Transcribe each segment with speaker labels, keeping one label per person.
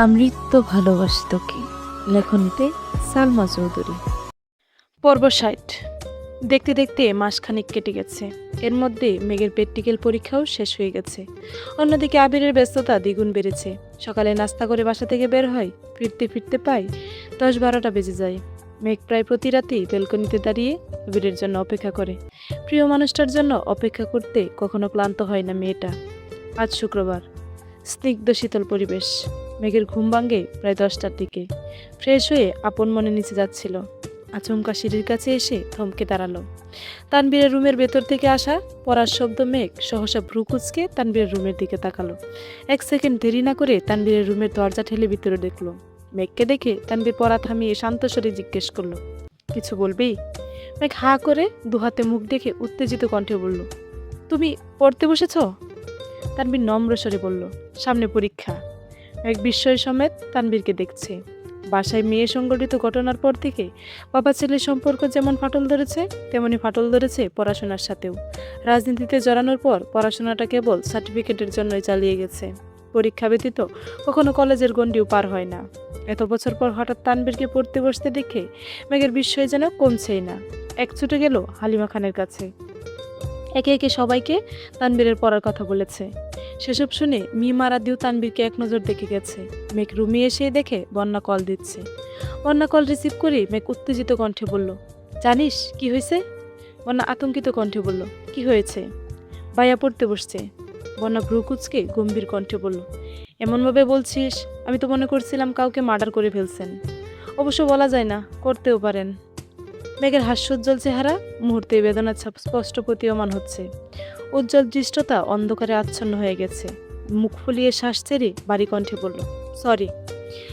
Speaker 1: আমৃত্য ভালোবাসি তোকে। লেখনীতে সালমা চৌধুরী।
Speaker 2: পর্ব ৬০। দেখতে দেখতে মাসখানেক কেটে গেছে। এর মধ্যে মেঘের প্র্যাকটিক্যাল পরীক্ষাও শেষ হয়ে গেছে। অন্যদিকে আবিরের ব্যস্ততা দ্বিগুণ বেড়েছে। সকালে নাস্তা করে বাসা থেকে বের হয়, ফিরতে ফিরতে প্রায় ১০-১২টা বেজে যায়। মেঘ প্রায় প্রতি রাতেই ব্যালকনিতে দাঁড়িয়ে আবিরের জন্য অপেক্ষা করে। প্রিয় মানুষটার জন্য অপেক্ষা করতে কখনো ক্লান্ত হয় না মেয়েটা। আজ শুক্রবার, স্নিগ্ধ শীতল পরিবেশ। মেঘের ঘুম ভাঙে প্রায় 10টার দিকে। ফ্রেশ হয়ে আপন মনে নিচে যাচ্ছিল, আচমকা সিঁড়ির কাছে এসে থমকে দাঁড়ালো। তানবীরের রুমের ভেতর থেকে আসা পড়ার শব্দ মেঘ সহসা ভ্রু কুঁচকে তানবীরের রুমের দিকে তাকালো। 1 সেকেন্ড দেরি না করে তানবীরের রুমের দরজা ঠেলে ভিতরে দেখলো। মেঘকে দেখে তানবীর পড়া থামিয়ে শান্ত স্বরে জিজ্ঞেস করলো, কিছু বলবি? মেঘ হা করে দুহাতে মুখ দেখে উত্তেজিত কণ্ঠে বলল, তুমি পড়তে বসেছ? তানবীর নম্র স্বরে বলল, সামনে পরীক্ষা। মেঘ বিস্ময় সমেত তানবীরকে দেখছে। বাসায় মেয়ে সংঘটিত ঘটনার পর থেকে বাবা ছেলের সম্পর্ক যেমন ফাটল ধরেছে, তেমনি ফাটল ধরেছে পড়াশোনার সাথেও। রাজনীতিতে জড়ানোর পর পড়াশোনাটা কেবল সার্টিফিকেটের জন্যই চালিয়ে গেছে। পরীক্ষা ব্যতীত কখনো কলেজের গণ্ডিও পার হয় না। এত বছর পর হঠাৎ তানবীরকে পড়তে বসতে দেখে মেঘের বিস্ময় যেন কমছেই না। এক ছুটে গেল হালিমা খানের কাছে। একে একে সবাইকে তানবীরের পড়ার কথা বলেছে। সেসব শুনে মিমা রাদিও তানবীরকে এক নজর দেখে গেছে। মেঘ রুমে এসে দেখে বন্যা কল দিচ্ছে। বন্যা কল রিসিভ করে মেঘ উত্তেজিত কণ্ঠে বলল, জানিস কি হয়েছে? বন্যা আতঙ্কিত কণ্ঠে বলল, কি হয়েছে? ভাইয়া পড়তে বসছে। বন্যা ভ্রু কুঁচকে গম্ভীর কণ্ঠে বলল, এমনভাবে বলছিস আমি তো মনে করছিলাম কাউকে মার্ডার করে ফেলছেন। অবশ্য বলা যায় না, করতেও পারেন। মেঘের হাস্যোজ্জ্বল চেহারা মুহূর্তে বেদনার ছাপ স্পষ্ট প্রতীয়মান হচ্ছে। উজ্জ্বল দৃষ্টতা অন্ধকারে আচ্ছন্ন হয়ে গেছে। মুখ ফুলিয়ে শ্বাস ছেড়ে বাড়ি কণ্ঠে বলল, সরি,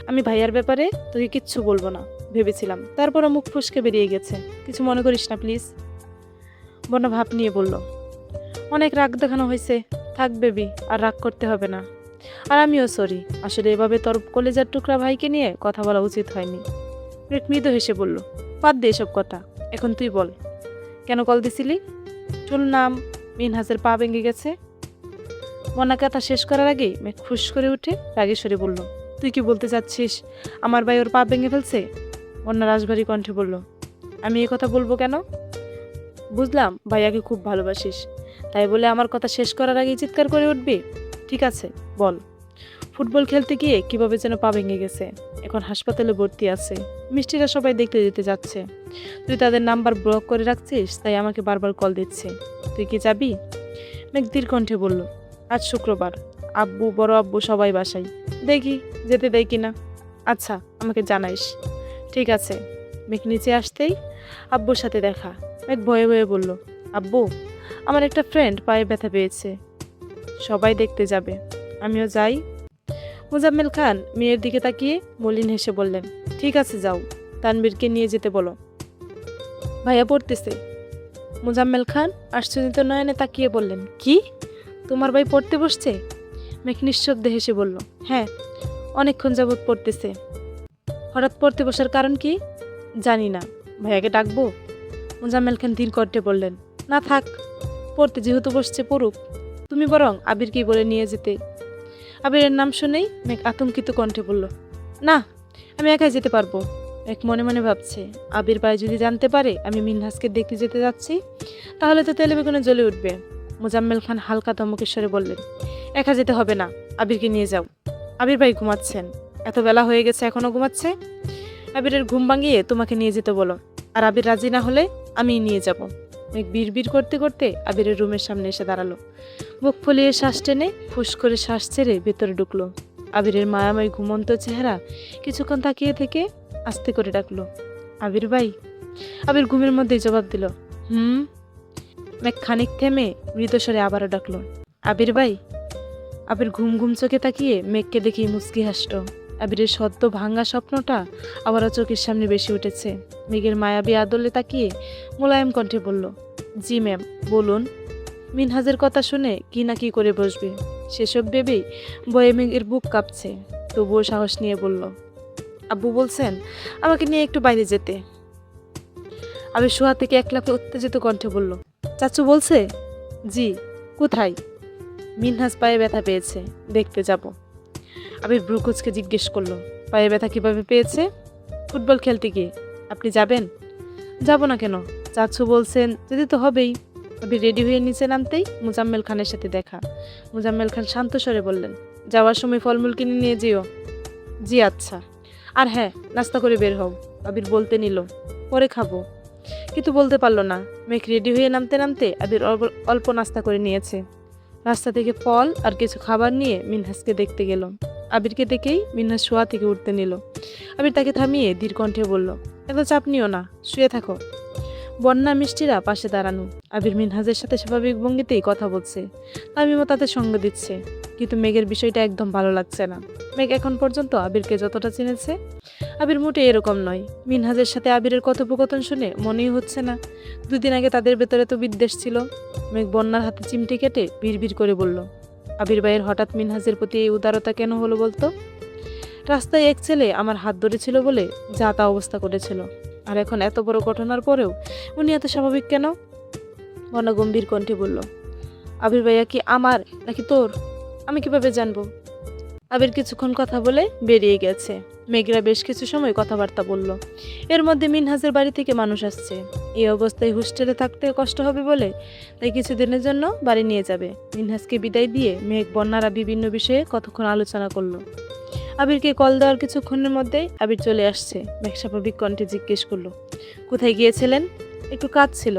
Speaker 2: আমি ভাইয়ার ব্যাপারে তোকে কিচ্ছু বলবো না ভেবেছিলাম, তারপরও মুখ ফুসকে বেরিয়ে গেছে, কিছু মনে করিস না প্লিজ। বন্যা ভাব নিয়ে বলল, অনেক রাগ দেখানো হয়েছে, থাক বেবি, আর রাগ করতে হবে না। আর আমিও সরি, আসলে এভাবে তোর কলেজার টুকরা ভাইকে নিয়ে কথা বলা উচিত হয়নি। মৃদু হেসে বলল, বাদ দে এসব কথা, এখন তুই বল কেন কল দিছিলি? শুনলাম মিনহাজের পা ভেঙে গেছে। মনা কথা শেষ করার আগেই মেঘ খুশ করে উঠে রাগেশ্বরে বলল, তুই কি বলতে চাচ্ছিস আমার ভাই ওর পা ভেঙে ফেলছে? বন্যা রাজভারী কণ্ঠে বলল, আমি এ কথা বলবো কেন? বুঝলাম ভাইয়াকে খুব ভালোবাসিস, তাই বলে আমার কথা শেষ করার আগেই চিৎকার করে উঠবি? ঠিক আছে বল। ফুটবল খেলতে গিয়ে কিভাবে যেন পা ভেঙে গেছে, এখন হাসপাতালে ভর্তি আছে। মিষ্টিরা সবাই দেখতে যেতে যাচ্ছে, তুই তাদের নাম্বার ব্লক করে রাখছিস, তাই আমাকে বারবার কল দিচ্ছে। তুই কি যাবি? মেঘ ধীর কণ্ঠে বলল, আজ শুক্রবার, আব্বু বড় আব্বু সবাই বাসায়, দেখি যেতে দেয় কিনা। আচ্ছা আমাকে জানাইস। ঠিক আছে। মেঘ নিচে আসতেই আব্বুর সাথে দেখা। মেঘ ভয়ে ভয়ে বলল, আব্বু, আমার একটা ফ্রেন্ড পায়ে ব্যথা পেয়েছে, সবাই দেখতে যাবে, আমিও যাই? মোজাম্মেল খান মেয়ের দিকে তাকিয়ে মলিন হেসে বললেন, ঠিক আছে যাও, তানবীরকে নিয়ে যেতে বলো, ভাইয়া পড়তেছে। মোজাম্মেল খান আশ্চর্যিত নয়নে তাকিয়ে বললেন, কি, তোমার ভাই পড়তে বসছে? মেঘ নিঃশব্দে হেসে বলল, হ্যাঁ, অনেকক্ষণ যাবৎ পড়তেছে। হঠাৎ পড়তে বসার কারণ কি? জানি না, ভাইয়াকে ডাকবো? মোজাম্মেল খান ধীর কণ্ঠে বললেন, না থাক, পড়তে যেহেতু বসছে পড়ুক, তুমি বরং আবিরকেই বলে নিয়ে যেতে। আবিরের নাম শুনেই মেঘ আতঙ্কিত কণ্ঠে বলল, না, আমি একাই যেতে পারবো। মেঘ মনে মনে ভাবছে, আবির ভাই যদি জানতে পারে আমি মিনহাজকে দেখতে যেতে যাচ্ছি, তাহলে তো তেলে বেগুনে জ্বলে উঠবে। মোজাম্মেল খান হালকা ধমকেশ্বরে বললেন, একা যেতে হবে না, আবিরকে নিয়ে যাও। আবির ভাই ঘুমাচ্ছেন, এত বেলা হয়ে গেছে এখনো ঘুমাচ্ছে। আবিরের ঘুম ভাঙিয়ে তোমাকে নিয়ে যেতে বলো, আর আবির রাজি না হলে আমিই নিয়ে যাব। মেঘ বিড়বিড় করতে করতে আবিরের রুমের সামনে এসে দাঁড়ালো। মুখ ফুলিয়ে শ্বাস টেনে ফুস করে শ্বাস ছেড়ে ভেতরে ঢুকলো। আবিরের মায়াময় ঘুমন্ত চেহারা কিছুক্ষণ তাকিয়ে থেকে আস্তে করে ডাকলো, আবির ভাই। আবির ঘুমের মধ্যেই জবাব দিল, হুম। মেঘ খানিক থেমে মৃদস্বরে আবারও ডাকলো, আবির ভাই। আবির ঘুম ঘুম চোখে তাকিয়ে মেঘকে দেখেই মুচকি হাসল। আবিরের সদ্য ভাঙ্গা স্বপ্নটা আবারও চোখের সামনে বেশি উঠেছে। মেঘের মায়াবী আদলে তাকিয়ে মোলায়েম কণ্ঠে বলল, জি ম্যাম, বলুন। মিনহাজের কথা শুনে কি না কি করে বসবে সেসব ভেবেই ভয়ে মেঘের বুক কাঁপছে, তবুও সাহস নিয়ে বলল, আব্বু বলছেন আমাকে নিয়ে একটু বাইরে যেতে। আবির শোয়া থেকে এক লাফে উত্তেজিত কণ্ঠে বলল, চাচু বলছে? জি। কোথায়? মিনহাজ পায়ে ব্যথা পেয়েছে, দেখতে যাব। আবির ব্রুকুচকে জিজ্ঞেস করলো, পায়ে ব্যথা কিভাবে পেয়েছে? ফুটবল খেলতে গিয়ে। আপনি যাবেন? যাব না কেন? চাচু বলছেন যদি তো হবেই। আবির রেডি হয়ে নিচে নামতেই মুজাম্মেল খানের সাথে দেখা। মুজাম্মেল খান শান্ত স্বরে বললেন, যাওয়ার সময় ফলমূল কিনে নিয়ে যেও। জি আচ্ছা। আর হ্যাঁ, নাস্তা করে বের হও। আবির বলতে নিল, পরে খাবো, কিন্তু বলতে পারলো না। মেঘ রেডি হয়ে নামতে নামতে আবির অল্প নাস্তা করে নিয়েছে। রাস্তা থেকে ফল আর কিছু খাবার নিয়ে মিনহাসকে দেখতে গেল। আবিরকে দেখেই মিনহাস শোয়া থেকে উঠতে নিল। আবির তাকে থামিয়ে ধীর কণ্ঠে বলল, এত চাপ নিও না, শুয়ে থাকো। বন্যা মিষ্টিরা পাশে দাঁড়ানো। আবির মিনহাজের সাথে স্বাভাবিক ভঙ্গিতেই কথা বলছে। তামিমও তাতে সঙ্গ দিচ্ছে, কিন্তু মেঘের বিষয়টা একদম ভালো লাগছে না। মেঘ এখন পর্যন্ত আবিরকে যতটা চিনেছে, আবির মোটে এরকম নয়। মিনহাজের সাথে আবিরের কথোপকথন শুনে মনেই হচ্ছে না 2 দিন আগে তাদের ভেতরে তো বিদ্বেষ ছিল। মেঘ বন্যার হাতে চিমটি কেটে বিড়বিড় করে বলল, আবির ভাইয়ের হঠাৎ মিনহাজের প্রতি এই উদারতা কেন হলো বলতো? রাস্তায় এক ছেলে আমার হাত ধরেছিল বলে যা তা অবস্থা করেছিল, আর এখন এত বড় ঘটনার পরেও উনি এত স্বাভাবিক কেন? বন্যা গম্ভীর কণ্ঠে বলল, আবির ভাইয়া কি আমার নাকি তোর? আমি কিভাবে জানবো? আবির কিছুক্ষণ কথা বলে বেরিয়ে গেছে। মেঘরা বেশ কিছু সময় কথাবার্তা বলল। এর মধ্যে মিনহাজের বাড়ি থেকে মানুষ আসছে। এই অবস্থায় হোস্টেলে থাকতে কষ্ট হবে বলে তাই কিছুদিনের জন্য বাড়ি নিয়ে যাবে। মিনহাজকে বিদায় দিয়ে মেঘ বন্যারা বিভিন্ন বিষয়ে কতক্ষণ আলোচনা করলো। আবিরকে কল দেওয়ার কিছুক্ষণের মধ্যেই আবির চলে আসছে। মেঘ স্বাভাবিক কণ্ঠে জিজ্ঞেস করলো, কোথায় গিয়েছিলেন? একটু কাজ ছিল।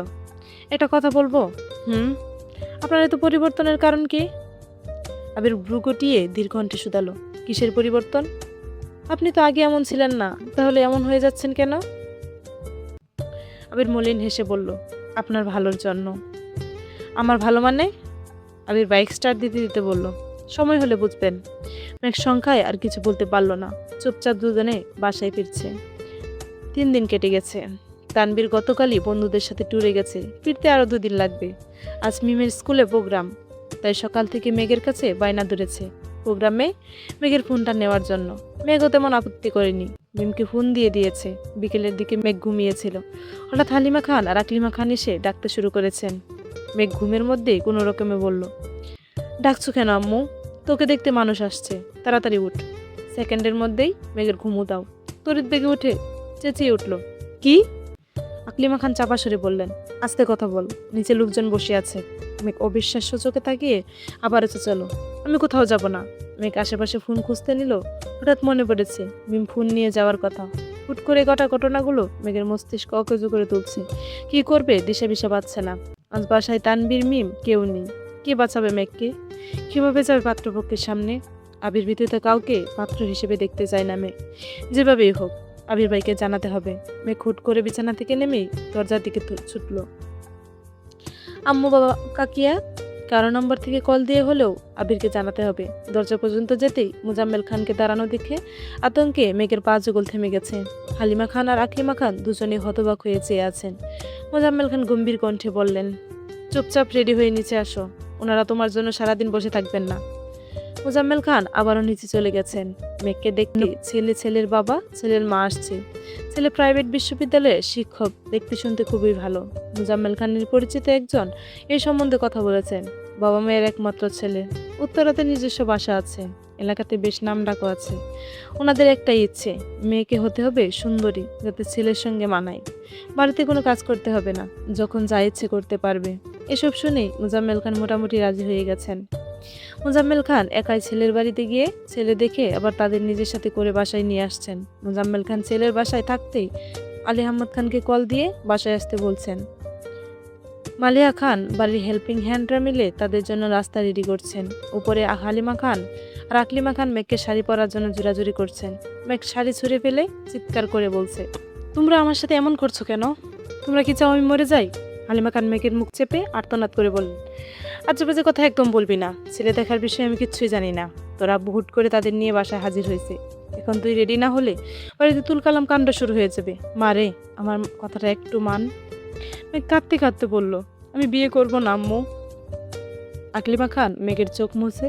Speaker 2: একটা কথা বলবো? আপনার এত পরিবর্তনের কারণ কি? আবির ভ্রু গুটিয়ে ধীর কণ্ঠে শুধালো, কিসের পরিবর্তন? আপনি তো আগে এমন ছিলেন না, তাহলে এমন হয়ে যাচ্ছেন কেন? আবির মলিন হেসে বলল, আপনার ভালোর জন্য। আমার ভালো মানে? আবির বাইক স্টার্ট দিতে দিতে বলল, সময় হলে বুঝবেন। মেঘ সংখ্যায় আর কিছু বলতে পারলো না। চুপচাপ দুজনে বাসায় ফিরছে। 3 দিন কেটে গেছে। তানবীর গতকালই বন্ধুদের সাথে ট্যুরে গেছে, ফিরতে আরো 2 দিন লাগবে। আজ মিমের স্কুলে প্রোগ্রাম, তাই সকাল থেকে মেঘের কাছে বায়না ধরেছে প্রোগ্রামে মেঘের ফোনটা নেওয়ার জন্য। মেঘও তেমন আপত্তি করেনি, মিমকে ফোন দিয়ে দিয়েছে। বিকেলের দিকে মেঘ ঘুমিয়েছিল। হঠাৎ হালিমা খান আর আকলিমা খান এসে ডাকতে শুরু করেছেন। মেঘ ঘুমের মধ্যেই কোনো রকমে বলল, ডাকছো কেন আম্মু? তোকে দেখতে মানুষ আসছে, তাড়াতাড়ি উঠ। সেকেন্ডের মধ্যেই মেঘের ঘুম উধাও। তড়িৎ বেগে উঠে চেঁচিয়ে উঠল, কি? আকলিমা খান চাপা সরে বললেন, আস্তে কথা বল, নিচে লোকজন বসে আছে। মেঘ অবিশ্বাস্য চোখে তাকিয়ে আবারও চেঁচালো, আমি কোথাও যাব না। মেঘ আশেপাশে ফোন খুঁজতে নিল। হঠাৎ মনে পড়েছে মিম ফোন নিয়ে যাওয়ার কথা। হুট করে গোটা ঘটনাগুলো মেঘের মস্তিষ্ক অকেজো করে তুলছে। কি করবে দিশা বিশা পাচ্ছে না। আজ বাসায় তানবীর মিম কেউ নেই। কে বাঁচাবে মেঘকে? কিভাবে যাবে পাত্রপক্ষের সামনে? আবির ব্যতীত কাউকে পাত্র হিসেবে দেখতে চায় না মেঘ। যেভাবেই হোক আবির ভাইকে জানাতে হবে। মেঘ হুট করে বিছানা থেকে নেমেই দরজার দিকে ছুটল। আম্মু বাবা কাকিয়া কারো নম্বর থেকে কল দিয়ে হলেও আবিরকে জানাতে হবে। দরজা পর্যন্ত যেতেই মুজাম্মেল খানকে দাঁড়ানো দেখে আতঙ্কে মেঘের পা যুগল থেমে গেছে। হালিমা খান আর আকলিমা খান দুজনেই হতবাক হয়ে চেয়ে আছেন। মুজাম্মেল খান গম্ভীর কণ্ঠে বললেন, চুপচাপ রেডি হয়ে নিচে আসো, ওনারা তোমার জন্য সারাদিন বসে থাকবেন না। মুজাম্মেল খান আবারও নিচে চলে গেছেন। মেঘকে দেখতে ছেলের বাবা ছেলের মা আসছে। ছেলে প্রাইভেট বিশ্ববিদ্যালয়ের শিক্ষক, দেখতে শুনতে খুবই ভালো। মুজাম্মেল খানের পরিচিত একজন এই সম্বন্ধে কথা বলেছেন। বাবা মেয়ের একমাত্র ছেলে, উত্তরাতে নিজস্ব বাসা আছে, এলাকাতে বেশ নামডাকও আছে। ওনাদের একটাই ইচ্ছে, মেয়েকে হতে হবে সুন্দরী, যাতে ছেলের সঙ্গে মানায়। বাড়িতে কোনো কাজ করতে হবে না, যখন যা ইচ্ছে করতে পারবে। এসব শুনেই মুজাম্মেল খান মোটামুটি রাজি হয়ে গেছেন। মুজাম্মেল খান একাই ছেলের বাড়িতে গিয়ে ছেলে দেখে আবার তাদের নিজের সাথে করে বাসায় নিয়ে আসছেন। মুজাম্মেল খান ছেলের বাসায় থাকতেই আলী আহমদ খানকে কল দিয়ে বাসায় আসতে বলছেন। মালিয়া খান বাড়ির হেল্পিং হ্যান্ডরা মিলে তাদের জন্য রাস্তা রেডি করছেন। উপরে হালিমা খান আর আকলিমা খান মেঘকে শাড়ি পরার জন্য জোরাজুরি করছেন। মেঘ শাড়ি ছুঁড়ে ফেলে চিৎকার করে বলছে, তোমরা আমার সাথে এমন করছো কেন? তোমরা কি চাও আমি মরে যাই? হালিমা খান মেঘের মুখ চেপে আর্তনাদ করে বললেন, আজেবাজে কথা একদম বলবি না। ছেলে দেখার বিষয়ে আমি কিচ্ছুই জানি না। তোর আব্বু হুট করে তাদের নিয়ে বাসায় হাজির হয়েছে। এখন তুই রেডি না হলে বাড়িতে তুলকালাম কাণ্ড শুরু হয়ে যাবে। মা রে, আমার কথাটা একটু মান। মেঘ কাঁদতে কাঁদতে বলল, আমি বিয়ে করব না আম্মু। আকলিমা খান মেঘের চোখ মুছে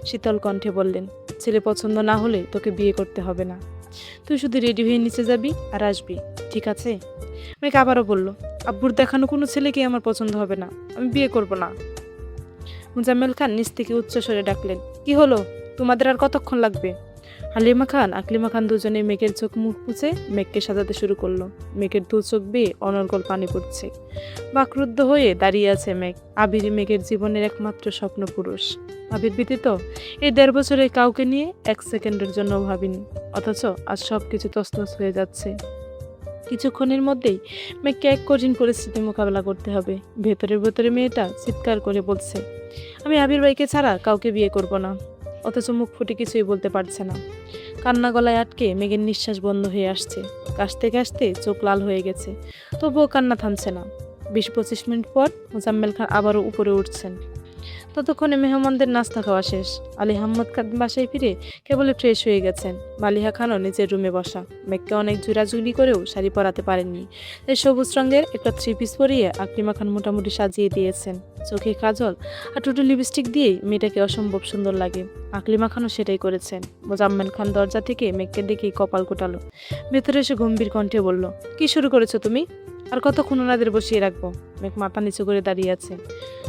Speaker 2: শীতল কণ্ঠে বললেন, ছেলে পছন্দ না হলে তোকে বিয়ে করতে হবে না। তুই শুধু রেডি হয়ে নিচে যাবি আর আসবি, ঠিক আছে? মেঘ আবারও বলল, আব্বুর দেখানো কোনো ছেলেকে আমার পছন্দ হবে না, আমি বিয়ে করব না। মুজাম্মেল খান নিচ থেকে উচ্চস্বরে ডাকলেন, কি হলো? তোমাদের আর কতক্ষণ লাগবে? হালিমা খান আকলিমা খান দুজনে মেঘের চোখ মুখ মুছে মেঘকে সাজাতে শুরু করলো। মেঘের দু চোখ বেয়ে অনর্গল পানি পড়ছে। বাকরুদ্ধ হয়ে দাঁড়িয়ে আছে মেঘ। আবির মেঘের জীবনের একমাত্র স্বপ্ন পুরুষ। আবির ব্যতীত এই 1.5 বছরে কাউকে নিয়ে 1 সেকেন্ডের জন্য ভাবিনি, অথচ আজ সবকিছু তছনছ হয়ে যাচ্ছে। কিছুক্ষণের মধ্যেই মেঘকে এক কঠিন পরিস্থিতি মোকাবেলা করতে হবে। ভেতরের ভেতরে মেয়েটা চিৎকার করে বলছে, আমি আবির ভাইকে ছাড়া কাউকে বিয়ে করব না, অথচ মুখ ফুটে কিছুই বলতে পারছে না। কান্না গলায় আটকে মেঘের নিঃশ্বাস বন্ধ হয়ে আসছে। কাশতে কাশতে চোখ লাল হয়ে গেছে, তবুও কান্না থামছে না। 20-25 মিনিট পর মোজাম্মেল খান আবারও উপরে উঠছেন। ততক্ষণে মেহমানদের নাস্তা খাওয়া শেষ। আলী আহমদ খান বাসায় ফিরে কেবল ফ্রেশ হয়ে গেছেন। মালিহা খানও নিজের রুমে বসা। মেঘকে অনেক জোরাজুরি করেও শাড়ি পরাতে পারেননি। তাই সবুজ রঙের একটা 3 পিস পরিয়ে আকলিমা খান মোটামুটি সাজিয়ে দিয়েছেন। চোখে কাজল আর টুটু লিপস্টিক দিয়েই মেয়েটাকে অসম্ভব সুন্দর লাগে। আকলিমা খানও সেটাই করেছেন। মোজাম্মেল খান দরজা থেকে মেঘকে দেখেই কপাল কোটালো। ভেতরে এসে গম্ভীর কণ্ঠে বলল, কি শুরু করেছো তুমি? আর কতক্ষণ ওনাদের বসিয়ে রাখবো? মেঘ মাথা নিচু করে দাঁড়িয়ে আছে।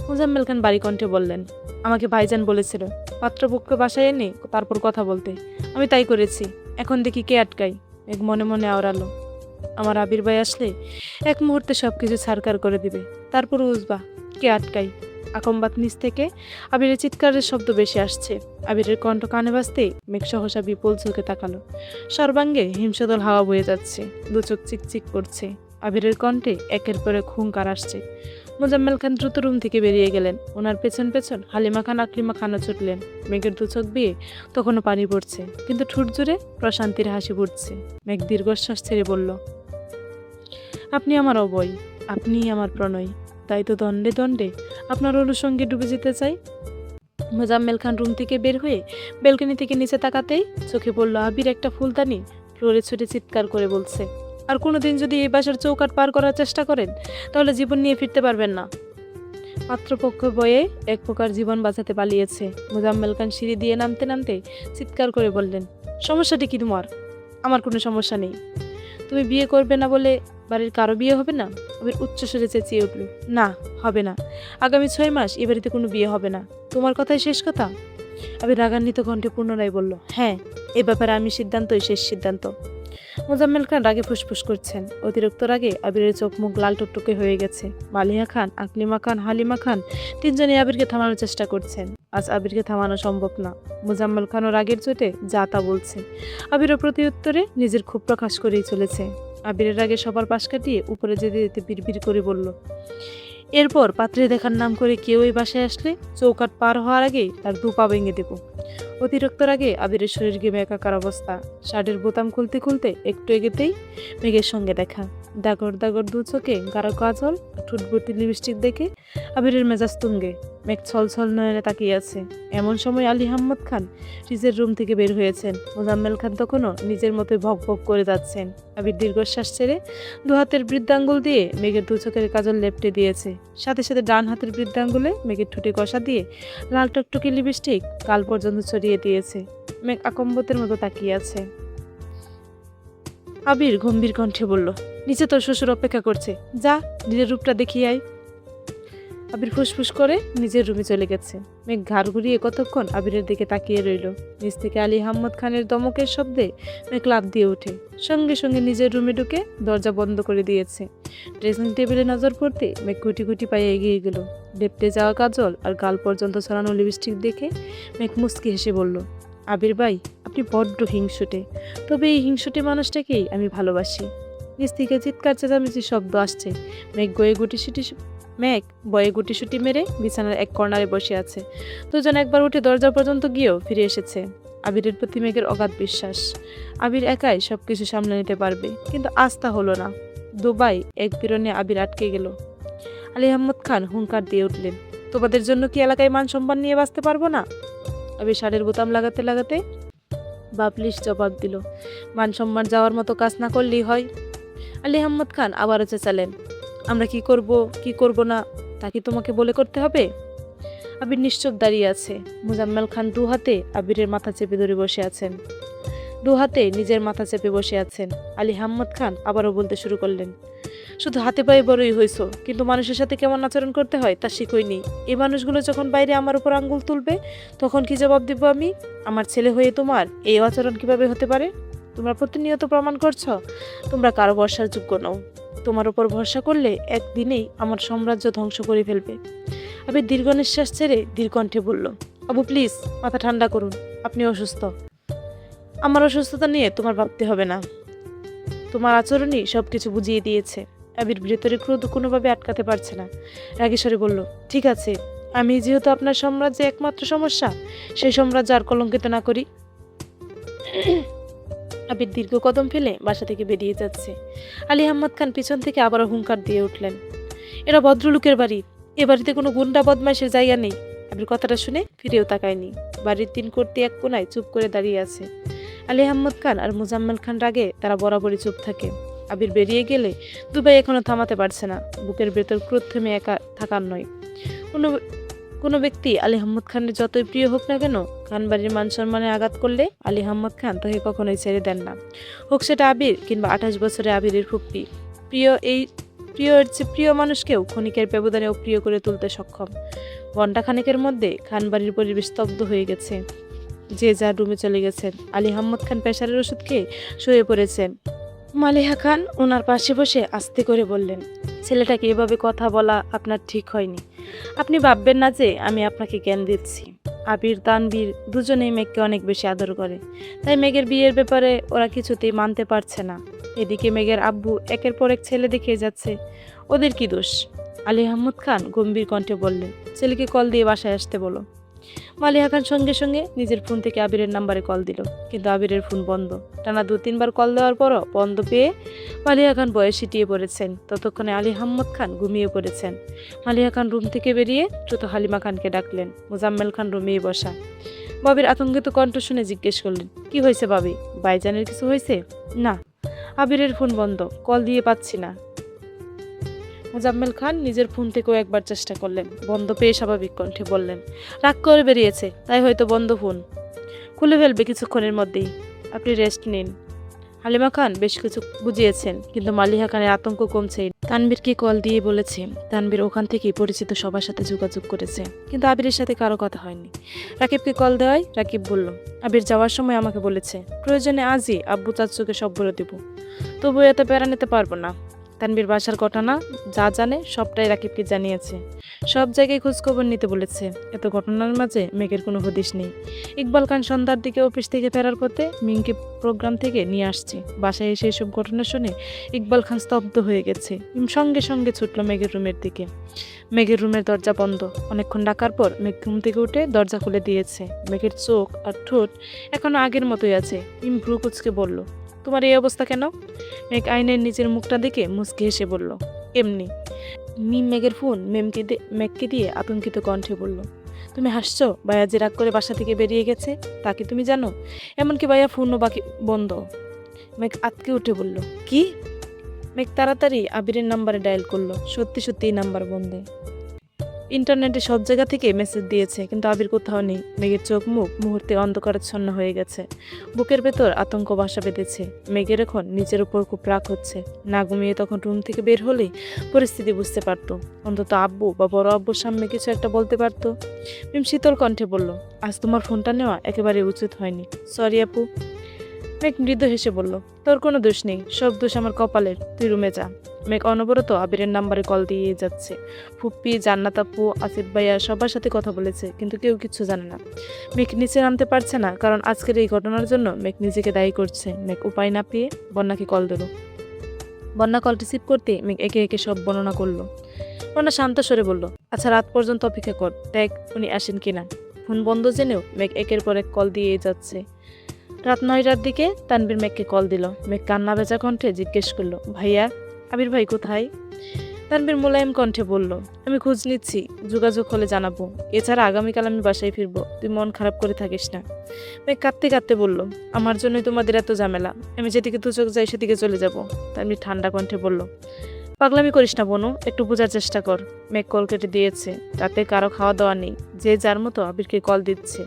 Speaker 2: মোজাম্মেল খান বাড়ি কণ্ঠে বললেন, আমাকে ভাইজান বলেছিল পাত্রপক্ষকে বাসায় এনে তারপর কথা বলতে। আমি তাই করেছি। এখন দেখি কে আটকাই। মেঘ মনে মনে আওড়ালো, আমার আবির ভাই আসলে এক মুহূর্তে সবকিছু ছাড়কার করে দিবে। তারপর উজবা কে আটকাই। আকম্বাত নিচ থেকে আবিরের চিৎকারের শব্দ বেশি আসছে। আবিরের কণ্ঠ কানে বাজতে মেঘ সহসা বিপুল চোখে তাকালো। সর্বাঙ্গে হিমশীতল হাওয়া বয়ে যাচ্ছে। দু চোখ চিকচিক করছে। আবিরের কণ্ঠে একের পর এক হুঙ্কার আসছে। মোজাম্মেল খান দ্রুত রুম থেকে বেরিয়ে গেলেন। ওনার পেছন পেছন হালিমা খান আকলিমা খানও ছুটলেন। মেঘের দু চোখ বেয়ে তখনও পানি পড়ছে, কিন্তু ঠোঁট জুড়ে প্রশান্তির হাসি ফুটছে। মেঘ দীর্ঘশ্বাস ছেড়ে বলল, আপনি আমার অবয়, আপনিই আমার প্রণয়। তাই তো দণ্ডে দণ্ডে আপনার অনুষঙ্গে ডুবে যেতে চাই। মোজাম্মেল খান রুম থেকে বের হয়ে বেলকনি থেকে নিচে তাকাতেই চোখে পড়ল আবির একটা ফুলদানি ফ্লোরে ছুটে চিৎকার করে বলছে, আর কোনোদিন যদি এই বাসার চৌকাট পার করার চেষ্টা করেন তাহলে জীবন নিয়ে ফিরতে পারবেন না। পাত্রপক্ষ বয়ে এক প্রকার জীবন বাঁচাতে পালিয়েছে। মোজাম্মেল খান সিঁড়ি দিয়ে নামতে নামতে চিৎকার করে বললেন, সমস্যাটি কি তোমার? আমার কোনো সমস্যা নেই। তুমি বিয়ে করবে না বলে বাড়ির কারো বিয়ে হবে না? আবির উচ্চস্বরে চেঁচিয়ে উঠল, না, হবে না। আগামী 6 মাস এ বাড়িতে কোনো বিয়ে হবে না। তোমার কথাই শেষ কথা? আবির রাগান্বিত কণ্ঠে পুনরায় বলল, হ্যাঁ, এ ব্যাপারে আমি সিদ্ধান্তই শেষ সিদ্ধান্ত। মোজাম্মেল খান রাগে ফুসফুস করছেন। অতিরিক্ত রাগে আবিরের চোখ মুখ লাল টুকটুকে হয়ে গেছে। মালিহা খান, আকলিমা খান, হালিমা খান তিনজনই আবিরকে থামানোর চেষ্টা করছেন। আজ আবিরকে থামানো সম্ভব না। মোজাম্মেল খানও রাগের চোটে যা তা বলছে। আবিরও প্রতি উত্তরে নিজের ক্ষোভ প্রকাশ করেই চলেছে। আবিরের রাগে সবার পাশ কাটিয়ে উপরে যেতে যেতে বিড়বিড় করে বলল, এরপর পাত্রে দেখার নাম করে কেউ এই বাসায় আসলে চৌকাট পার হওয়ার আগেই তার 2 পা ভেঙে দেব। অতিরিক্ত রাগে আবিরের শরীর ঘেমে একাকার অবস্থা। শার্টের বোতাম খুলতে খুলতে একটু এগোতেই মেঘের সঙ্গে দেখা। দাগর দাগর দু চোখে গাঢ় কাজল, ঠোঁটভর্তি লিপস্টিক দেখে আবিরের মেজাজ তুঙ্গে। মেঘ ছলছল নয়নে তাকিয়ে আছে। এমন সময় আলী আহমদ খান নিজের রুম থেকে বের হয়েছেন। মোজাম্মেল খান তখনও নিজের মতোই ভক ভক করে যাচ্ছেন। আবির দীর্ঘশ্বাস ছেড়ে 2 হাতের বৃদ্ধাঙ্গুল দিয়ে মেঘের 2 চোখের কাজল লেপটে দিয়েছে। সাথে সাথে ডান হাতের বৃদ্ধাঙ্গুলে মেঘের ঠোঁটে কষা দিয়ে লাল টকটকে লিপস্টিক গাল পর্যন্ত ছড়িয়ে দিয়েছে। মেঘ আকম্বতের মতো তাকিয়ে আছে। আবির গম্ভীর কণ্ঠে বলল, নিচে তোর শ্বশুর অপেক্ষা করছে, যা নিজের রূপটা দেখিয়ে আয়। আবির ফুসফুস করে নিজের রুমে চলে গেছে। মেঘ ঘাড় ঘুরিয়ে কতক্ষণ আবিরের দিকে তাকিয়ে রইল। নিচ থেকে আলী আহমদ খানের দমকের শব্দে মেঘ লাফ দিয়ে ওঠে। সঙ্গে সঙ্গে নিজের রুমে ঢুকে দরজা বন্ধ করে দিয়েছে। ড্রেসিং টেবিলে নজর পড়তে মেঘ গুটি গুটি পায়ে এগিয়ে গেল। লেপটে যাওয়া কাজল আর গাল পর্যন্ত ছড়ানো লিপস্টিক দেখে মেঘ মুচকি হেসে বলল, আবির ভাই, আপনি বড্ড হিংসুটে। তবে এই হিংসুটে মানুষটাকেই আমি ভালোবাসি। নিচ থেকে চিৎকার চেঁচামেচি শব্দ আসছে। মেঘ বয়ে গুটিসুটি মেরে বিছানার এক কর্নারে বসে আছে। দুজন একবার উঠে দরজা পর্যন্ত গিয়েও ফিরে এসেছে। আবিরের প্রতি মেঘের অগাধ বিশ্বাস। আবির একাই সবকিছু সামলে নিতে পারবে, কিন্তু আজ তা হলো না। দুবাই এক বিরনে আবির আটকে গেল। আলী আহমদ খান হুঙ্কার দিয়ে উঠলেন, তোমাদের জন্য কি এলাকায় মান সম্মান নিয়ে বাঁচতে পারবো না? আবির শাড়ির বোতাম লাগাতে লাগাতে বাবলিশ জবাব দিল, মান সম্মান যাওয়ার মতো কাজ না করলেই হয়। আলী আহমদ খান আবারও চেঁচালেন, আমরা কি করব না তা কি তোমাকে বলে করতে হবে? আবির নিশ্চুপ দাঁড়িয়ে আছে। মোজাম্মেল খান 2 হাতে আবিরের মাথা চেপে ধরে বসে আছেন। 2 হাতে নিজের মাথা চেপে বসে আছেন। আলী আহমদ খান আবারও বলতে শুরু করলেন, শুধু হাতে পায়ে বড়ই হইছো, কিন্তু মানুষের সাথে কেমন আচরণ করতে হয় তা শিখোইনি। এই মানুষগুলো যখন বাইরে আমার উপর আঙ্গুল তুলবে, তখন কি জবাব দিব আমি? আমার ছেলে হয়ে তোমার এই আচরণ কিভাবে হতে পারে? তোমরা প্রতিনিয়ত প্রমাণ করছো তোমরা কারো ভরসার যোগ্য নও। তোমার উপর ভরসা করলে একদিনেই আমার সাম্রাজ্য ধ্বংস করে ফেলবে। আবির দীর্ঘ নিঃশ্বাস ছেড়ে ধীর কণ্ঠে বলল, আবু প্লিজ মাথা ঠান্ডা করুন, আপনি অসুস্থ। আমার অসুস্থতা নিয়ে তোমার ভাবতে হবে না, তোমার আচরণই সবকিছু বুঝিয়ে দিয়েছে। আবির ভেতরে ক্রোধ কোনোভাবে আটকাতে পারছে না, রাগেশ্বরে বলল, ঠিক আছে, আমি যেহেতু আপনার সাম্রাজ্যে একমাত্র সমস্যা, সেই সাম্রাজ্য আর কলঙ্কিত না করি। আবির দীর্ঘ কদম ফেলে বাসা থেকে বেরিয়ে যাচ্ছে। আলী আহমদ খান পিছন থেকে আবারও হুঙ্কার দিয়ে উঠলেন, এরা ভদ্রলোকের বাড়ি, এ বাড়িতে কোনো গুন্ডা বদমাইশের জায়গা নেই। আবির কথাটা শুনে ফিরেও তাকায়নি, বাড়ির 3 কর্তি এক কোনায় চুপ করে দাঁড়িয়ে আছে। আলী আহমদ খান আর মুজাম্মেল খান রাগে তারা বরাবরই চুপ থাকে। আবির বেরিয়ে গেলে দুবাই এখনো থামাতে পারছে না, বুকের ভেতর ক্রোধ থেমে একা থাকার নয়। কোনো কোনো ব্যক্তি আলী আহমদ খানের যতই প্রিয় হোক না কেন, খান বাড়ির মান সম্মানে আঘাত করলে আলী আহমদ খান তাকে কখনোই ছেড়ে দেন না, হোক সেটা আবির কিংবা 28 বছরে আবিরের ফুপ্পি। প্রিয়র চেয়ে প্রিয় মানুষকেও ক্ষণিকের ব্যবধানে অপ্রিয় করে তুলতে সক্ষম। ঘণ্টা খানেকের মধ্যে খান বাড়ির পরিবেশ স্তব্ধ হয়ে গেছে। যে যার রুমে চলে গেছেন। আলী আহমদ খান প্রেসারের ওষুধ খেয়ে শুয়ে পড়েছেন। মালিহা খান ওনার পাশে বসে আস্তে করে বললেন, ছেলেটাকে এভাবে কথা বলা আপনার ঠিক হয়নি। আপনি ভাববেন না যে আমি আপনাকে জ্ঞান দিচ্ছি। আবির তানবীর দুজনেই মেঘকে অনেক বেশি আদর করে, তাই মেঘের বিয়ের ব্যাপারে ওরা কিছুতেই মানতে পারছে না। এদিকে মেঘের আব্বু একের পর এক ছেলে দেখিয়ে যাচ্ছে, ওদের কি দোষ? আলী আহমদ খান গম্ভীর কণ্ঠে বললেন, ছেলেকে কল দিয়ে বাসায় আসতে বলো। মালিহা খান সঙ্গে সঙ্গে নিজের ফোন থেকে আবিরের নাম্বারে কল দিল, কিন্তু আবিরের ফোন বন্ধ। টানা 2-3 বার কল দেওয়ার পরও বন্ধ পেয়ে মালিহা খান বয়ে সিটিয়ে পড়েছেন। ততক্ষণে আলী আহমদ খান ঘুমিয়ে পড়েছেন। মালিহা খান রুম থেকে বেরিয়ে দ্রুত হালিমা খানকে ডাকলেন। মুজাম্মেল খান রুমেই বসা। বাবির আতঙ্কিত কণ্ঠ শুনে জিজ্ঞেস করলেন, কি হয়েছে বাবি? ভাইজানের কিছু হয়েছে? না, আবিরের ফোন বন্ধ, কল দিয়ে পাচ্ছি না। মোজাম্মেল খান নিজের ফোন থেকেও একবার চেষ্টা করলেন, বন্ধ পেয়ে স্বাভাবিক কণ্ঠে বললেন, রাগ করে বেরিয়েছে, তাই হয়তো বন্ধ ফোন, খুলে ফেলবে কিছুক্ষণের মধ্যেই, আপনি রেস্ট নিন। হালিমা খান বেশ কিছু বুঝিয়েছেন, কিন্তু মালিহা খানের আতঙ্ক কমছেই না। তানবীরকে কল দিয়ে বলেছে, তানবীর ওখান থেকেই পরিচিত সবার সাথে যোগাযোগ করেছে, কিন্তু আবিরের সাথে কারো কথা হয়নি। রাকিবকে কল দেওয়ায় রাকিব বলল, আবির যাওয়ার সময় আমাকে বলেছে প্রয়োজনে আজই আব্বু চাচুকে সব বলে দেব, তবু এত প্যারা নিতে পারবো না। তানবীর বাসার ঘটনা যা জানে সবটাই রাকিবকে জানিয়েছে, সব জায়গায় খোঁজখবর নিতে বলেছে। এত ঘটনার মাঝে মেঘের কোনো হদিশ নেই। ইকবাল খান সন্ধ্যার দিকে অফিস থেকে ফেরার পথে মিংকে প্রোগ্রাম থেকে নিয়ে আসছে। বাসায় এসে এসব ঘটনা শুনে ইকবাল খান স্তব্ধ হয়ে গেছে। সঙ্গে সঙ্গে ছুটল মেঘের রুমের দিকে। মেঘের রুমের দরজা বন্ধ। অনেকক্ষণ ডাকার পর মেঘ ঘুম থেকে উঠে দরজা খুলে দিয়েছে। মেঘের চোখ আর ঠোঁট এখনো আগের মতোই আছে। ভ্রু কুচকে বলল, তোমার এই অবস্থা কেন? মেঘ আয়নের নিজের মুখটা দেখে মুচকি হেসে বলল, এমনি। মিম মেঘের ফোন মেঘকে দিয়ে আতঙ্কিত কণ্ঠে বলল, তুমি হাসছো? ভাইয়া যে রাগ করে বাসা থেকে বেরিয়ে গেছে তা কি তুমি জানো? এমনকি ভাইয়া ফোনও বাকি বন্ধ। মেঘ আতকে উঠে বলল, কি? মেঘ তাড়াতাড়ি আবিরের নাম্বারে ডায়াল করলো। সত্যি সত্যিই নাম্বার বন্ধে। ইন্টারনেটে সব জায়গা থেকে মেসেজ দিয়েছে, কিন্তু আবির কোথাও নেই। মেঘের চোখ মুখ মুহূর্তে অন্ধকারাচ্ছন্ন হয়ে গেছে। বুকের ভেতর আতঙ্ক বাসা বেঁধেছে। মেঘের এখন নিজের উপর খুব রাগ হচ্ছে। না ঘুমিয়ে তখন রুম থেকে বের হলেই পরিস্থিতি বুঝতে পারতো, অন্তত আব্বু বা বড় আব্বুর সামনে কিছু একটা বলতে পারতো। মিম শীতল কণ্ঠে বলল, আজ তোমার ফোনটা নেওয়া একেবারে উচিত হয়নি, সরি আপু। মেঘ মৃদু হেসে বলল, তোর কোনো দোষ নেই, সব দোষ আমার কপালের, তুই রুমে যা। মেঘ অনবরত আবিরের নাম্বারে কল দিয়ে যাচ্ছে। ফুপ্পি, জান্নাত আপু, আসিফ ভাইয়া সবার সাথে কথা বলেছে, কিন্তু কেউ কিছু জানে না। মেঘ নিচে নামতে পারছে না, কারণ আজকের এই ঘটনার জন্য মেঘ নিজেকে দায়ী করছে। মেঘ উপায় না পেয়ে বন্যাকে কল দিল। বন্যা কল রিসিভ করতে মেঘ একে একে সব বর্ণনা করলো। বন্যা শান্ত স্বরে বলল, আচ্ছা রাত পর্যন্ত অপেক্ষা কর, দেখ উনি আসেন কিনা। ফোন বন্ধ জেনেও মেঘ একের পর এক কল দিয়ে যাচ্ছে। রাত 9টার দিকে তানবীর মেঘকে কল দিল। মেঘ কান্না ভেজা কণ্ঠে জিজ্ঞেস করলো, ভাইয়া, আবির ভাই কোথায়? তানবীর মোলায়েম কণ্ঠে বলল, আমি খোঁজ নিচ্ছি, যোগাযোগ হলে জানাবো। এছাড়া আগামীকাল আমি বাসায় ফিরবো, তুই মন খারাপ করে থাকিস না। মেঘ কাঁদতে কাঁদতে বলল, আমার জন্যই তোমাদের এত ঝামেলা, আমি যেদিকে দু চোখ যাই সেদিকে চলে যাব। তানবীর ঠান্ডা কণ্ঠে বলল, পাগলামি করিস না বোনু, একটু বোঝার চেষ্টা কর। মেঘ কল কেটে দিয়েছে। রাতে কারো খাওয়া দাওয়া নেই, যে যার মতো আবিরকে কল দিচ্ছে।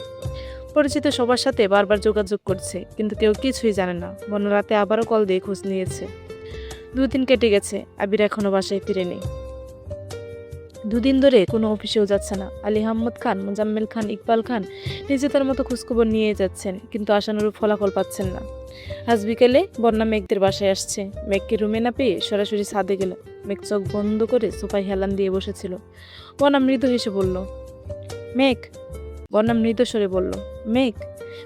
Speaker 2: পরিচিত সবার সাথে বারবার যোগাযোগ করছে, কিন্তু কেউ কিছুই জানে না। বন্য রাতে আবারও কল দিয়ে খোঁজ নিয়েছে। দুদিন কেটে গেছে, আবির এখনো বাসায় ফিরেনি। দুদিন ধরে কোনো অফিসেও যাচ্ছে না। আলী আহমদ খান, মোজাম্মেল খান, ইকবাল খান নিজে তার মতো খোঁজখবর নিয়ে যাচ্ছেন, কিন্তু আশানুরূপ ফলাফল পাচ্ছেন না। আজ বিকেলে বন্যা মেঘদের বাসায় আসছে। মেঘকে রুমে না পেয়ে সরাসরি ছাদে গেল। মেঘ চোখ বন্ধ করে সোফায় হেলান দিয়ে বসেছিল। বন্যা মৃদু হেসে বলল, মেঘ। বন্যা মৃদু স্বরে বলল, মেঘ।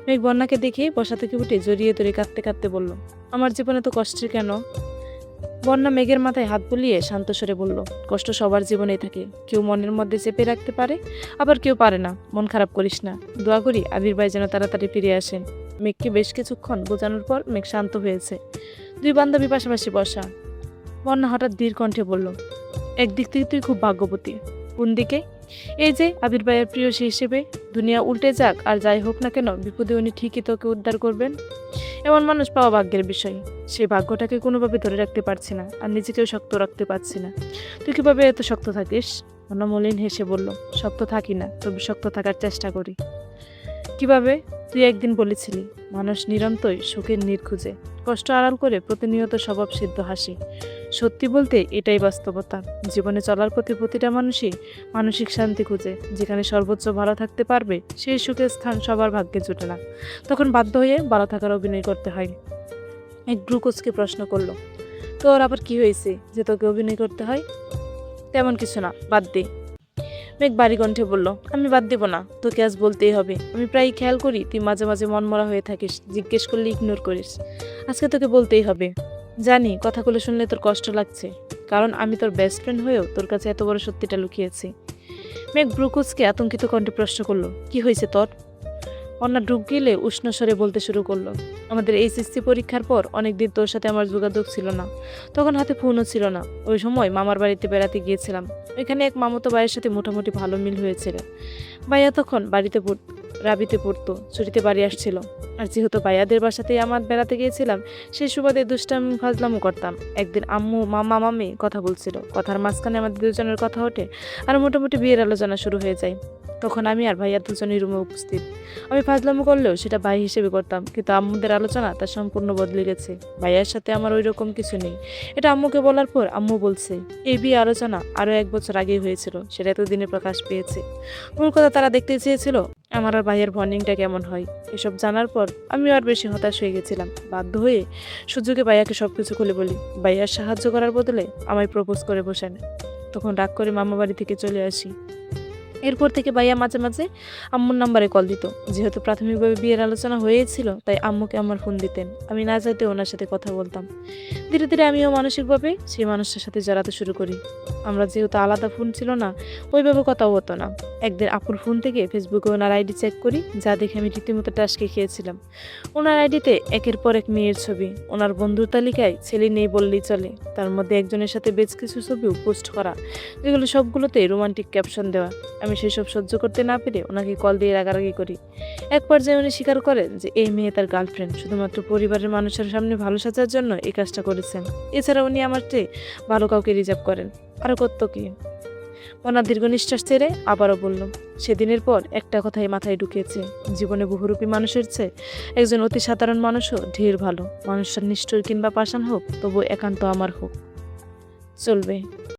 Speaker 2: মেঘ বন্যাকে দেখে বসা থেকে উঠে জড়িয়ে ধরে কাঁদতে কাঁদতে বলল, আমার জীবনে তো কষ্টের কেন? বন্যা মেঘের মাথায় হাত বুলিয়ে শান্ত স্বরে বলল, কষ্ট সবার জীবনেই থাকে। কেউ মনের মধ্যে চেপে রাখতে পারে, আবার কেউ পারে না। মন খারাপ করিস না। দোয়া করি আবির ভাই যেন তাড়াতাড়ি ফিরে আসেন। মেঘকে বেশ কিছুক্ষণ বোঝানোর পর মেঘ শান্ত হয়েছে। দুই বান্ধবী পাশাপাশি বসা। বন্যা হঠাৎ ধীর কণ্ঠে বলল, একদিক থেকে তুই খুব ভাগ্যবতী। কোন দিকে? এই যে আবির ভাইয়ের প্রিয়সী হিসেবে। দুনিয়া উল্টে যাক আর যাই হোক না কেন, বিপদে উনি ঠিকই তোকে উদ্ধার করবেন। এমন মানুষ পাওয়া ভাগ্যের বিষয়। সেই ভাগ্যটাকে কোনোভাবে ধরে রাখতে পারছি না, আর নিজেকেও শক্ত রাখতে পারছি না। তুই কিভাবে এত শক্ত থাকিস? বন্যা মলিন হেসে বলল, শক্ত থাকি না, তবে শক্ত থাকার চেষ্টা করি। কিভাবে? তুই একদিন বলেছিলি, মানুষ নিরন্তই সুখের নীড় খুঁজে, কষ্ট আড়াল করে প্রতিনিয়ত স্বভাব সিদ্ধ হাসি। সত্যি বলতে এটাই বাস্তবতা। জীবনে চলার পথে প্রতিটা মানুষই মানসিক শান্তি খুঁজে। যেখানে সর্বোচ্চ ভালো থাকতে পারবে, সেই সুখের স্থান সবার ভাগ্যে জুটে না। তখন বাধ্য হয়ে ভালো থাকার অভিনয় করতে হয়। এক গ্লুকোজকে প্রশ্ন করলো, তোর আবার কি হয়েছে যে তোকে অভিনয় করতে হয়? তেমন কিছু না, বাদ দে। মেঘ বাড়ি কণ্ঠে বলল, আমি বাদ দেব না, তোকে আজ বলতেই হবে। আমি প্রায় খেয়াল করি তুই মাঝে মাঝে মনমরা হয়ে থাকিস, জিজ্ঞেস করলে ইগনোর করিস। আজকে তোকে বলতেই হবে। জানি কথাগুলো শুনলে তোর কষ্ট লাগছে, কারণ আমি তোর বেস্ট ফ্রেন্ড হয়েও তোর কাছে এত বড় সত্যিটা লুকিয়েছি। মেঘ ব্রুকুজকে আতঙ্কিত কণ্ঠে প্রশ্ন করলো, কি হয়েছে তোর? অন্যা ডুব গিলে উষ্ণ স্বরে বলতে শুরু করলো, আমাদের এইচএসসি পরীক্ষার পর অনেকদিন তোর সাথে আমার যোগাযোগ ছিল না। তখন হাতে ফোনও ছিল না। ওই সময় মামার বাড়িতে বেড়াতে গিয়েছিলাম। ওইখানে এক মামাতো ভাইয়ের সাথে মোটামুটি ভালো মিল হয়েছিল। ভাইয়া তখন রাবিতে পড়তো, ছুটিতে বাড়ি আসছিল। আর যেহেতু ভাইয়াদের বাসাতেই আমার বেড়াতে গিয়েছিলাম, সেই সুবাদে দুষ্টামি ফাজলামও করতাম। একদিন আম্মু মামা মামি কথা বলছিল, কথার মাঝখানে আমাদের দুজনের কথা ওঠে, আর মোটামুটি বিয়ের আলোচনা শুরু হয়ে যায়। তখন আমি আর ভাইয়া দুজনই রুমে উপস্থিত। আমি ফাজলামো করলেও সেটা ভাই হিসেবে করতাম, কিন্তু আম্মুদের আলোচনা তা সম্পূর্ণ বদলে গেছে। ভাইয়ার সাথে আমার ওই রকম কিছু নেই। এটা আম্মুকে বলার পর আম্মু বলছে, এই বিয়ে আলোচনা আরও 1 বছর আগেই হয়েছিল, সেটা এতদিনে প্রকাশ পেয়েছে। মূল কথা, তারা দেখতে চেয়েছিল আমার আর ভাইয়ের বন্ডিংটা কেমন হয়। এসব জানার পর আমি আর বেশি হতাশ হয়ে গেছিলাম। বাধ্য হয়ে সুযোগে ভাইয়াকে সবকিছু খুলে বলি। ভাইয়ার সাহায্য করার বদলে আমায় প্রপোজ করে বসেন। তখন রাগ করে মামা বাড়ি থেকে চলে আসি। এরপর থেকে ভাইয়া মাঝে মাঝে আম্মুর নাম্বারে কল দিত। যেহেতু প্রাথমিকভাবে বিয়ের আলোচনা হয়েছিল, তাই আম্মুকে আমার ফোন দিতেন। আমি না চাইতে ওনার সাথে কথা বলতাম। ধীরে ধীরে আমিও মানসিকভাবে সেই মানুষটার সাথে জড়াতে শুরু করি। আমরা যেহেতু আলাদা ফোন ছিল না, ওইভাবে কথাও হতো না। একদিন আপুর ফোন থেকে ফেসবুকে ওনার আইডি চেক করি, যা দেখে আমি রীতিমতো টাসকে খেয়েছিলাম। ওনার আইডিতে একের পর এক মেয়ের ছবি। ওনার বন্ধুর তালিকায় ছেলে নেই বললেই চলে। তার মধ্যে একজনের সাথে বেশ কিছু ছবিও পোস্ট করা, যেগুলো সবগুলোতে রোমান্টিক ক্যাপশন দেওয়া। আমি সেসব সহ্য করতে না পেরে ওনাকে কল দিয়ে রাগারাগি করি। এক পর্যায়ে উনি স্বীকার করেন যে এই মেয়ে তার গার্লফ্রেন্ড, শুধুমাত্র পরিবারের মানুষের সামনে ভালো সাজার জন্য এই কাজটা করেছেন। এছাড়া উনি আমার চেয়ে ভালো কাউকে রিজার্ভ করেন। আরও কত কি। ওনার দীর্ঘ নিঃশ্বাস ছেড়ে আবারও বলল, সেদিনের পর একটা কথাই মাথায় ঢুকেছে, জীবনে বহুরূপী মানুষের চেয়ে একজন অতি সাধারণ মানুষও ঢের ভালো। মানুষটা নিষ্ঠুর কিংবা পাষাণ হোক, তবু একান্ত আমার হোক, চলবে।